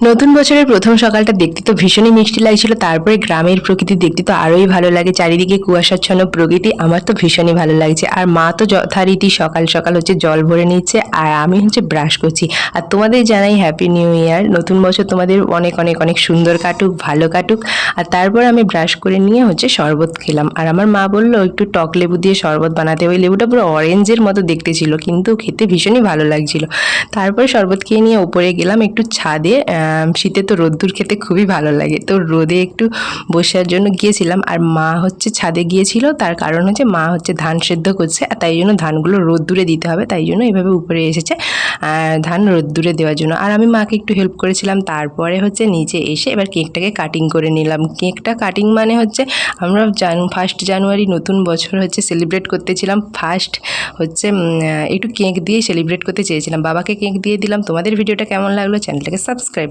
নতুন বছরের প্রথম সকালটা দেখতে তো ভীষণই মিষ্টি লাগছিল। তারপরে গ্রামের প্রকৃতি দেখতে তো আরোই ভালো লাগে। চারিদিকে কুয়াশাচ্ছন্ন প্রকৃতি, আমার তো ভীষণই ভালো লাগছে। আর মা তো যথারীতি সকাল সকাল হচ্ছে জল ভরে নিচ্ছে, আর আমি হচ্ছে ব্রাশ করছি। আর তোমাদের জানাই হ্যাপি নিউ ইয়ার। নতুন বছর তোমাদের অনেক অনেক অনেক সুন্দর কাটুক, ভালো কাটুক। আর তারপর আমি ব্রাশ করে নিয়ে হচ্ছে শরবত খেলাম। আর আমার মা বললো একটু টক লেবু দিয়ে শরবত বানাতে। ওই লেবুটা পুরো অরেঞ্জের মতো দেখতে ছিল, কিন্তু খেতে ভীষণই ভালো লাগছিল। তারপরে শরবত খেয়ে নিয়ে উপরে গেলাম একটু ছাদে। শীতে তো রোদ্দুর খেতে খুবই ভালো লাগে, তো রোদে একটু বসার জন্য গিয়েছিলাম। আর মা হচ্ছে ছাদে গিয়েছিল, তার কারণ হচ্ছে মা হচ্ছে ধান সেদ্ধ করছে, আর তাই জন্য ধানগুলো রোদ্দুরে দিতে হবে, তাই জন্য এভাবে উপরে এসেছে ধান রোদ্দুরে দেওয়ার জন্য। আর আমি মাকে একটু হেল্প করেছিলাম। তারপরে হচ্ছে নিচে এসে এবার কেকটাকে কাটিং করে নিলাম। কেকটা কাটিং মানে হচ্ছে আমরা 1 জানুয়ারি নতুন বছর হচ্ছে সেলিব্রেট করতেছিলাম। ফার্স্ট হচ্ছে একটু কেক দিয়ে সেলিব্রেট করতে চেয়েছিলাম। বাবাকে কেক দিয়ে দিলাম। তোমাদের ভিডিওটা কেমন লাগলো, চ্যানেলটাকে সাবস্ক্রাইব